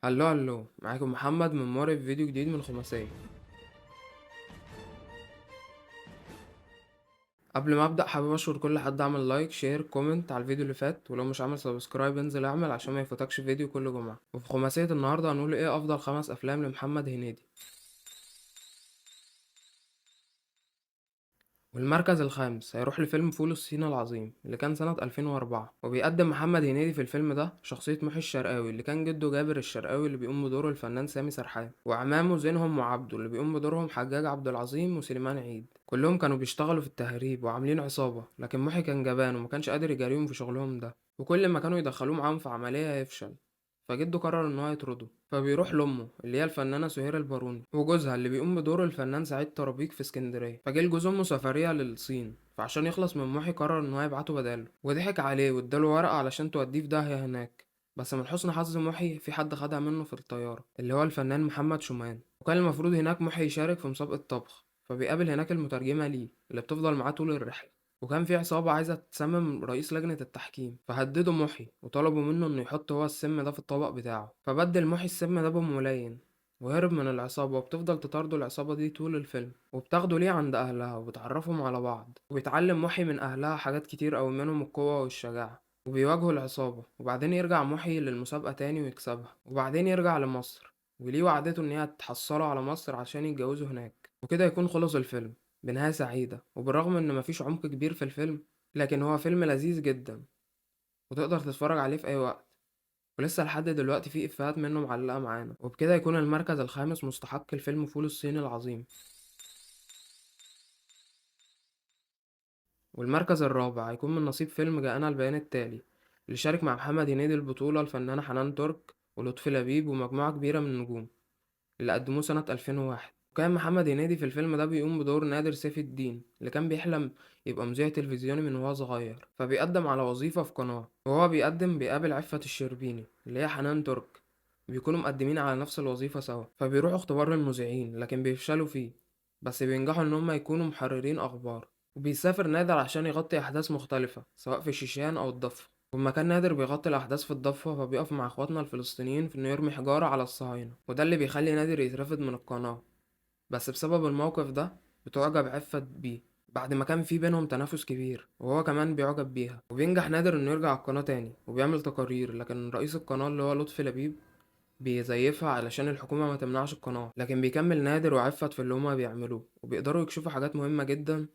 هلو هلو، معاكم محمد من موري في فيديو جديد من الخماسية. قبل ما ابدا حابب اشكر كل حد عمل لايك شير كومنت على الفيديو اللي فات، ولو مش عامل سبسكرايب انزل اعمل عشان ما يفوتكش فيديو كل جمعة. وفي خماسية النهاردة هنقول ايه افضل 5 افلام لمحمد هنيدي. والمركز الخامس هيروح لفيلم فول الصين العظيم اللي كان سنة 2004، وبيقدم محمد هنيدي في الفيلم ده شخصية محي الشرقاوي اللي كان جده جابر الشرقاوي اللي بيقوم بدوره الفنان سامي سرحان، وعمامه زينهم وعبده اللي بيقوم بدورهم حجاج عبد العظيم وسليمان عيد. كلهم كانوا بيشتغلوا في التهريب وعاملين عصابة، لكن محي كان جبان وما كانش قادر يجاريهم في شغلهم ده، وكل ما كانوا يدخلوه معاهم في عملية هيفشل. فجده قرر ان هو يطرده، فبيروح لامه اللي هي الفنانه سهير الباروني وجوزها اللي بيقوم بدور الفنان سعيد طرابيك في اسكندريه. فجه جوز امه سفريه للصين، فعشان يخلص من محي قرر ان هو يبعته بداله، وضحك عليه واداله ورقه علشان توديه في داهيه هناك. بس من حسن حظ محي في حد خدها منه في الطياره اللي هو الفنان محمد شومان، وكان المفروض هناك محي يشارك في مسابقه طبخ. فبيقابل هناك المترجمه ليه اللي بتفضل معاه طول الرحله، وكان في عصابة عايزة تسمم رئيس لجنة التحكيم، فهددوا محي وطلبوا منه انه يحط هو السم ده في الطبق بتاعه. فبدل محي السم ده بملاين وهرب من العصابة، وبتفضل تطارده العصابة دي طول الفيلم، وبتاخده ليه عند أهلها وبتعرفهم على بعض، وبيتعلم محي من أهلها حاجات كتير أوي منهم القوة والشجاعة، وبيواجهوا العصابة. وبعدين يرجع محي للمسابقة تاني ويكسبها، وبعدين يرجع لمصر وليه وعدته إن هي تحصله على مصر عشان يتجوزوا هناك. وكده يكون خلص الفيلم بنهاية سعيدة. وبالرغم إن مفيش عمق كبير في الفيلم، لكن هو فيلم لذيذ جدا وتقدر تتفرج عليه في أي وقت، ولسه لحد دلوقتي فيه إفيهات منه معلقة معانا. وبكده يكون المركز الخامس مستحق الفيلم فول الصين العظيم. والمركز الرابع هيكون من نصيب فيلم جاءنا البيان التالي، اللي شارك مع محمد هنيدي البطولة الفنانة حنان ترك ولطفي لبيب ومجموعة كبيرة من النجوم اللي قدموه سنة 2001. وكان محمد هنيدي في الفيلم ده بيقوم بدور نادر سيف الدين اللي كان بيحلم يبقى مذيع تلفزيوني من وهو صغير، فبيقدم على وظيفة في قناة. وهو بيقابل عفة الشربيني اللي هي حنان ترك، بيكونوا مقدمين على نفس الوظيفة سوا، فبيروحوا اختبار المذيعين لكن بيفشلوا فيه، بس بينجحوا ان هم يكونوا محررين اخبار. وبيسافر نادر عشان يغطي احداث مختلفة سواء في الشيشان او الضفة. وأما كان نادر بيغطي الأحداث في الضفة، فبيقف مع إخواتنا الفلسطينيين في إنه يرمي حجارة على الصهاينة، وده اللي بيخلي نادر يترفد من القناة. بس بسبب الموقف ده بتعجب عفت بيه بعد ما كان في بينهم تنافس كبير، وهو كمان بيعجب بيها. وبينجح نادر إنه يرجع القناة تاني وبيعمل تقارير، لكن رئيس القناة اللي هو لطفي لبيب بيزيفها علشان الحكومة ما تمنعش القناة. لكن بيكمل نادر وعفت في اللي هما بيعملوه، وبيقدروا يكشفوا حاجات مهمة جدا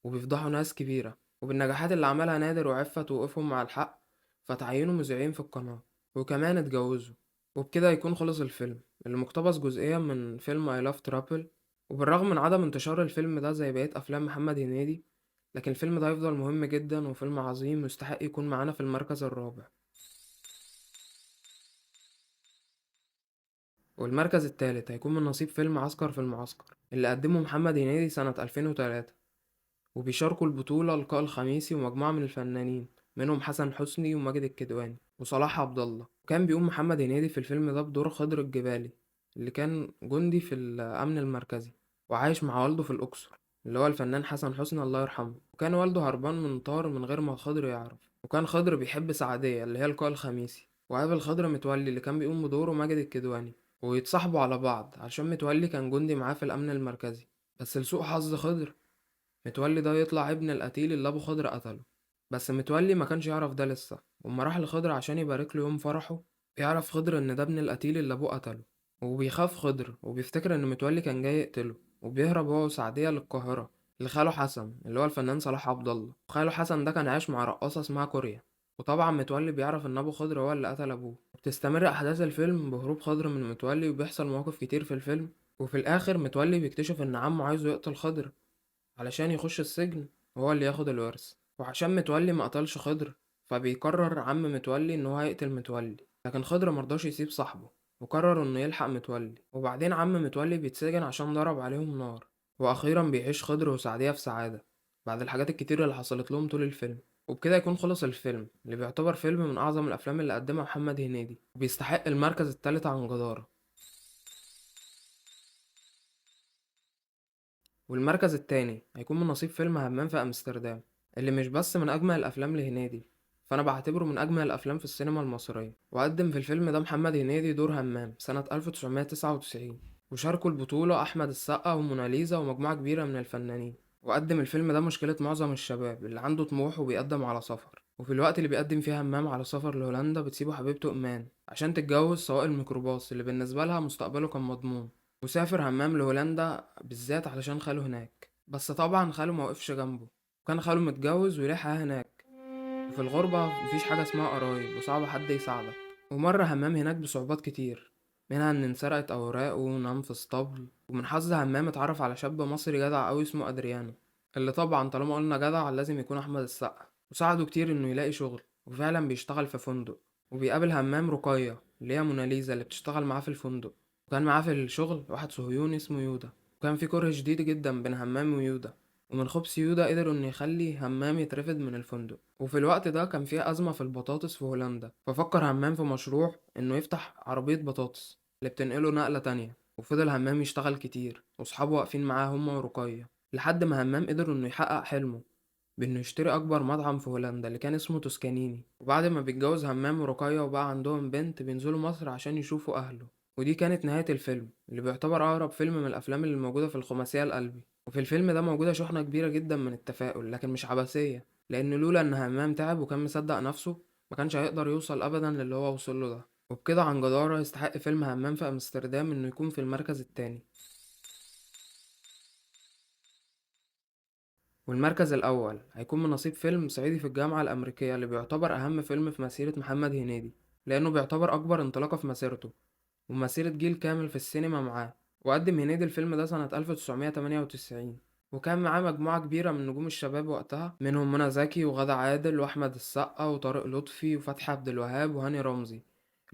وبيفضحوا ناس كبيرة. وبالنجاحات اللي عملها نادر وعفت ووقفهم مع الحق، فتعينوا مذيعين في القناة وكمان اتجوزوا. وبكده يكون خلص الفيلم اللي مقتبس جزئيا من فيلم I Love Trouble. وبالرغم من عدم انتشار الفيلم ده زي بقية أفلام محمد هنيدي، لكن الفيلم ده هيفضل مهم جدا وفيلم عظيم يستحق يكون معانا في المركز الرابع. والمركز التالت هيكون من نصيب فيلم عسكر في المعسكر اللي قدمه محمد هنيدي سنة 2003، وبيشاركوا البطولة لقاء الخميسي ومجموعة من الفنانين منهم حسن حسني وماجد الكدواني وصلاح عبد الله. وكان بيقوم محمد هنيدي في الفيلم ده بدور خضر الجبالي اللي كان جندي في الأمن المركزي وعايش مع والده في الأقصر اللي هو الفنان حسن حسني الله يرحمه. وكان والده هربان من طار من غير ما خضر يعرف. وكان خضر بيحب سعدية اللي هي لقاء الخميسي، وقابل خضر متولي اللي كان بيقوم بدوره ماجد الكدواني، ويتصاحبوا على بعض عشان متولي كان جندي معاه في الأمن المركزي. بس لسوء حظ خضر، متولي ده يطلع ابن القتيل اللي ابو خضر قتله. بس متولي ما كانش يعرف ده لسه، وأما راح لخضر عشان يبارك له يوم فرحه، بيعرف خضر ان ده ابن القتيل اللي ابوه قتله. وبيخاف خضر وبيفتكر ان متولي كان جاي يقتله، وبيهرب هو وسعدية للقاهرة لخاله حسن اللي هو الفنان صلاح عبد الله. وخاله حسن ده كان عايش مع رقاصة اسمها كوريا. وطبعا متولي بيعرف ان ابو خضر هو اللي قتل ابوه. بتستمر احداث الفيلم بهروب خضر من متولي، وبيحصل مواقف كتير في الفيلم. وفي الاخر متولي بيكتشف ان عمه عايزه يقتل خضر علشان يخش السجن وهو اللي ياخد الورث. وعشان متولي ما قتلش خضر، فبيقرر عم متولي ان هو هيقتل متولي، لكن خضر مرضاش يسيب صاحبه وقرر انه يلحق متولي. وبعدين عم متولي بيتسجن عشان ضرب عليهم نار. واخيرا بيعيش خضر وسعدية في سعادة بعد الحاجات الكتير اللي حصلت لهم طول الفيلم. وبكده يكون خلص الفيلم اللي بيعتبر فيلم من اعظم الافلام اللي قدمها محمد هنيدي، وبيستحق المركز الثالث عن جدارة. والمركز التاني هيكون من نصيب فيلم همام في امستردام، اللي مش بس من اجمل الافلام لهنيدي، فأنا بعتبره من أجمل الأفلام في السينما المصرية. وقدم في الفيلم ده محمد هنيدي دور همام سنة 1999، وشاركوا البطولة أحمد السقا وموناليزا ومجموعة كبيرة من الفنانين. وقدم الفيلم ده مشكلة معظم الشباب اللي عنده طموح وبيقدم على سفر، وفي الوقت اللي بيقدم فيه همام على سفر لهولندا بتسيبه حبيبته إيمان عشان تتجوز سواق الميكروباص اللي بالنسبة لها مستقبله كان مضمون. وسافر همام لهولندا بالذات علشان خاله هناك، بس طبعا خاله موقفش جنبه، وكان خاله متجوز وليه حياة هناك. وفي الغربة مفيش حاجة اسمها قرايب وصعب حد يساعدك. ومر همام هناك بصعوبات كتير، منها ان انسرقت اوراقه ونام في اسطبل. ومن حظ همام اتعرف على شاب مصري جدع قوي اسمه ادريانو، اللي طبعا طالما قلنا جدع لازم يكون احمد السقا، وساعده كتير انه يلاقي شغل. وفعلا بيشتغل في فندق، وبيقابل همام رقية اللي هي موناليزا اللي بتشتغل معاه في الفندق. وكان معاه في الشغل واحد صهيوني اسمه يودا، وكان في كره شديد جدا بين همام ويودا. ومن خبث يودا قدروا إن يخلي همام يترفد من الفندق. وفي الوقت ده كان فيه أزمة في البطاطس في هولندا، ففكر همام في مشروع إنه يفتح عربية بطاطس اللي بتنقله نقلة تانية. وفضل همام يشتغل كتير وصحابه واقفين معاه هما ورقية، لحد ما همام قدر إنه يحقق حلمه بإنه يشتري أكبر مطعم في هولندا اللي كان اسمه توسكانيني. وبعد ما بيتجوز همام ورقية وبقى عندهم بنت بينزلوا مصر عشان يشوفوا أهله. ودي كانت نهاية الفيلم اللي بيعتبر أقرب فيلم من الأفلام اللي موجودة في الخماسية القلبي. وفي الفيلم ده موجودة شحنة كبيرة جدا من التفاؤل، لكن مش عبثية، لأن لولا إن همام تعب وكان مصدق نفسه ما كانش هيقدر يوصل أبدا للي هو وصله ده. وبكده عن جدارة يستحق فيلم همام في أمستردام إنه يكون في المركز التاني. والمركز الأول هيكون من نصيب فيلم صعيدي في الجامعة الأمريكية، اللي بيعتبر أهم فيلم في مسيرة محمد هنيدي، لأنه بيعتبر أكبر انطلاقة في مسيرته ومسيرة جيل كامل في السينما معاه. وقدم هنيدي الفيلم ده سنة 1998، وكان معاه مجموعة كبيرة من نجوم الشباب وقتها، منهم منى زكي وغادة عادل وأحمد السقا وطارق لطفي وفتحي عبد الوهاب وهاني رمزي،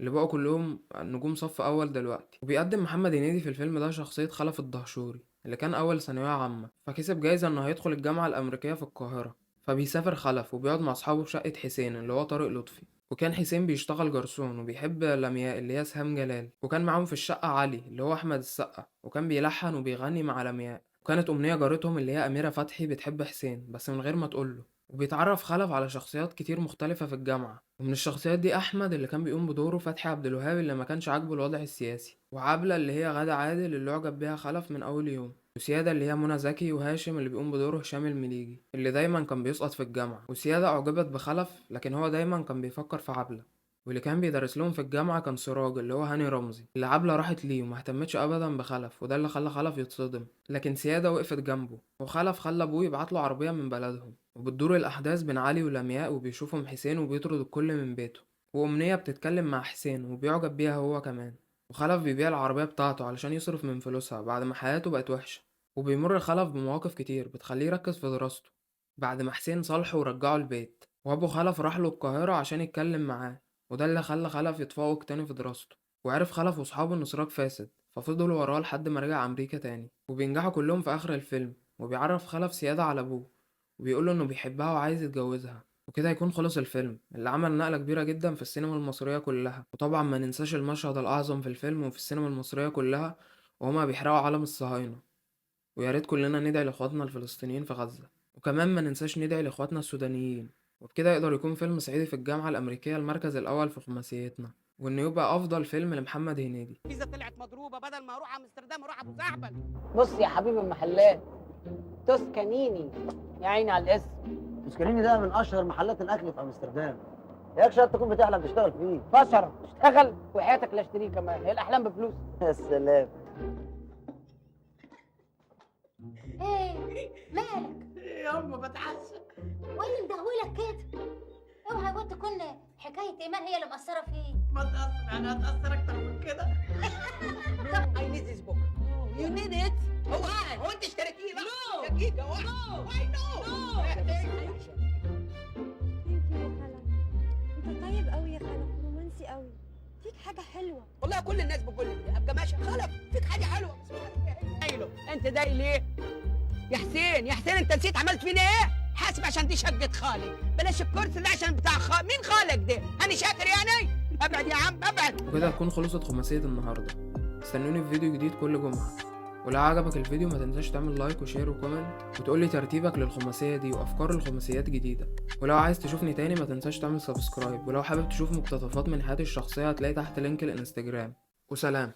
اللي بقوا كلهم نجوم صف أول دلوقتي. وبيقدم محمد هنيدي في الفيلم ده شخصية خلف الدهشوري اللي كان أول ثانوية عامة، فكسب جايزة إنه هيدخل الجامعة الأمريكية في القاهرة. فبيسافر خلف وبيقعد مع أصحابه في شقة حسين اللي هو طارق لطفي. وكان حسين بيشتغل جرسون وبيحب لمياء اللي هي سهام جلال. وكان معاهم في الشقة علي اللي هو أحمد السقا، وكان بيلحن وبيغني مع لمياء. وكانت أمنية جارتهم اللي هي أميرة فتحي بتحب حسين بس من غير ما تقوله. وبيتعرف خلف على شخصيات كتير مختلفة في الجامعة، ومن الشخصيات دي أحمد اللي كان بيقوم بدوره فتحي عبد الوهاب اللي ما كانش عاجبه الوضع السياسي، وعبلة اللي هي غادة عادل اللي أعجب بيها خلف من أول يوم، وسيادة اللي هي منى زكي، وهاشم اللي بيقوم بدوره هشام المليجي اللي دايما كان بيسقط في الجامعة. وسيادة أعجبت بخلف لكن هو دايما كان بيفكر في عبلة. واللي كان بيدرس لهم في الجامعة كان سراج اللي هو هاني رمزي اللي عبلة راحت ليه وما اهتمتش أبدا بخلف، وده اللي خلى خلف يتصدم. لكن سيادة وقفت جنبه، وخلف خلى أبوه يبعت له عربية من بلدهم. وبتدور الأحداث بين علي ولمياء وبيشوفهم حسين وبيطرد الكل من بيته. وأمنية بتتكلم مع حسين وبيعجب بيها هو كمان. وخلف بيبيع العربية بتاعته علشان يصرف من فلوسها بعد ما حياته بقت وحشة. وبيمر خلف بمواقف كتير بتخليه يركز في دراسته بعد ما حسين صالحه ورجعه البيت. وأبو خلف راح له القاهرة عشان يتكلم معاه، وده اللي خلى خلف يتفوق تاني في دراسته. وعرف خلف وصحابه إن سراج فاسد، ففضلوا وراه لحد ما رجع أمريكا تاني. وبينجحوا كلهم في آخر الفيلم. وبيعرف خلف سيادة على أبوه وبيقوله إنه بيحبها وعايز يتجوزها. وكده يكون خلص الفيلم اللي عمل نقلة كبيرة جدا في السينما المصرية كلها. وطبعا ما ننساش المشهد الأعظم في الفيلم وفي السينما المصرية كلها، وهما بيحرقوا علم الصهاينة. ويا ريت كلنا ندعي لاخواتنا الفلسطينيين في غزة، وكمان ما ننساش ندعي لاخواتنا السودانيين. وبكده يقدر يكون فيلم صعيدي في الجامعة الأمريكية المركز الأول في خماسيتنا، وإنه يبقى أفضل فيلم لمحمد هنيدي. الفيزا طلعت مضروبه، بدل ما اروح امستردام اروح ابو زعبل. بص يا حبيب المحلات، توسكانيني يا عيني على الاسم. توسكانيني ده من اشهر محلات الاكل في امستردام. ياك شايف تكون بتحلم تشتغل فيه. فشرة اشتغل وحياتك لا اشتريه كمان، هي الاحلام بفلوس. يا سلام. ايه مالك؟ يا ام بتعشى. وايه اللي مدهولك كده؟ اوعى يا تكون حكايه ايمان هي اللي مأثره فيك. ما تأثر، يعني هتأثر اكتر من كده. I need this book. You need it. هو انت اشتريتيه بقى؟ No. دقيقة واحدة. Why no? ثانك يو يا خالد، انت طيب قوي يا خالد، رومانسي قوي، فيك حاجه حلوه. والله كل الناس بتقول لي ابقى ماشي خلف فيك حاجة حلوة. انت داي ليه؟ يا حسين يا حسين، انت نسيت عملت فينا ايه؟ حاسب عشان دي شقة خالي، بلاش الكرسي ده عشان بتاع مين خالك ده؟ أنا شاكر يعني؟ ابعد يا عم ابعد. وكده هتكون خلصت خماسية النهاردة. استنوني في فيديو جديد كل جمعة. ولو عجبك الفيديو ما تنساش تعمل لايك وشير وكومنت وتقولي ترتيبك للخماسية دي وافكار الخماسيات جديدة. ولو عايز تشوفني تاني ما تنساش تعمل سبسكرايب. ولو حابب تشوف مقتطفات من حياتي الشخصية هتلاقي تحت لينك الانستجرام. وسلام.